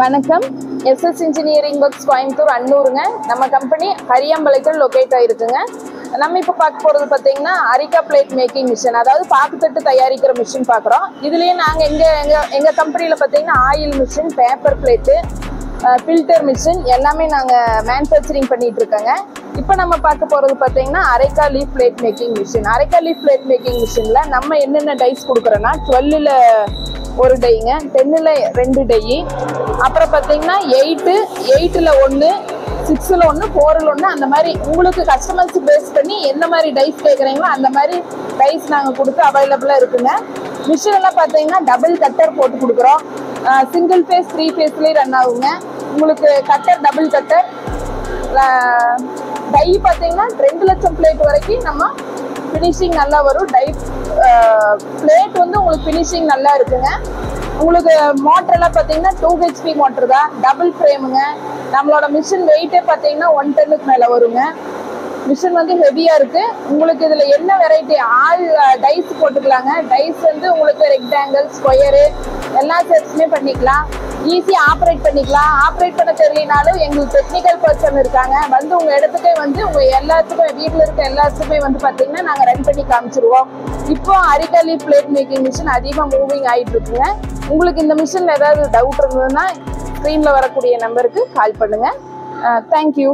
வணக்கம். SS engineering works Coimbatore அன்னூருங்க. நம்ம கம்பெனி ஹரியாம்பாளையத்தில் லொக்கேட் ஆயிருக்குங்க. நம்ம இப்போ பார்க்க போகிறது பார்த்தீங்கன்னா அரிக்கா பிளேட் மேக்கிங் மிஷின், அதாவது பாக்குத்தட்டு தயாரிக்கிற மிஷின் பார்க்குறோம். இதுலேயே நாங்கள் எங்கள் கம்பெனியில் பார்த்தீங்கன்னா oil machine, paper plate, filter machine எல்லாமே நாங்கள் மேனுஃபேக்சரிங் பண்ணிட்டு இருக்கோங்க. இப்போ நம்ம பார்க்க போகிறது பார்த்தீங்கன்னா areca leaf plate making machine. Areca leaf plate making மிஷினில் நம்ம என்னென்ன டைஸ் கொடுக்குறோன்னா 12ல் ஒரு டைங்க, 10ல் 2 டை, அப்புறம் பார்த்தீங்கன்னா 8ல் 1, 6ல் 1, 4ல் 1, அந்த மாதிரி உங்களுக்கு கஸ்டமர்ஸ் பேஸ் பண்ணி என்ன மாதிரி டைஸ் கேட்குறீங்களோ அந்த மாதிரி டைஸ் நாங்கள் கொடுத்து அவைலபிளாக இருக்குங்க. மிஷினெல்லாம் பார்த்தீங்கன்னா டபுள் கட்டர் போட்டு கொடுக்குறோம். சிங்கிள் ஃபேஸ் 3 ஃபேஸ்லேயே ரன் ஆகுங்க. உங்களுக்கு கட்டர் டபுள் கட்டர் டை பார்த்தீங்கன்னா 2 லட்சம் பிளேட் வரைக்கும் நம்ம ஃபினிஷிங் நல்லா வரும். டை பிளேட் வந்து உங்களுக்கு ஃபினிஷிங் நல்லா இருக்குங்க. உங்களுக்கு மோட்டரெல்லாம் பார்த்தீங்கன்னா 2 HP மோட்டர் தான், டபுள் ஃப்ரேமுங்க. நம்மளோட மிஷின் வெயிட்டே பார்த்தீங்கன்னா 1 டன்னுக்கு மேலே வருங்க. மிஷின் வந்து ஹெவியாக இருக்குது. உங்களுக்கு இதில் என்ன வெரைட்டி ஆல் டைஸ் போட்டுக்கலாங்க. டைஸ் வந்து உங்களுக்கு ரெக்டாங்கிள், ஸ்கொயரு எல்லா ஷேப்ஸுமே பண்ணிக்கலாம். ஈஸியாக ஆப்ரேட் பண்ணிக்கலாம். ஆப்ரேட் பண்ண தெரியலனாலும் எங்களுக்கு டெக்னிக்கல் பர்சன் இருக்காங்க, வந்து உங்கள் இடத்துக்கே வந்து உங்கள் எல்லாத்துக்கும் வீட்டில் இருக்க எல்லாத்துக்குமே வந்து பார்த்தீங்கன்னா நாங்கள் ரன் பண்ணி காமிச்சிருவோம். இப்போ areca leaf plate making machine அதிகமாக மூவிங் ஆகிட்டு இருக்குங்க. உங்களுக்கு இந்த மிஷினில் ஏதாவது டவுட் இருந்ததுன்னா ஸ்க்ரீனில் வரக்கூடிய நம்பருக்கு கால் பண்ணுங்கள். தேங்க்யூ.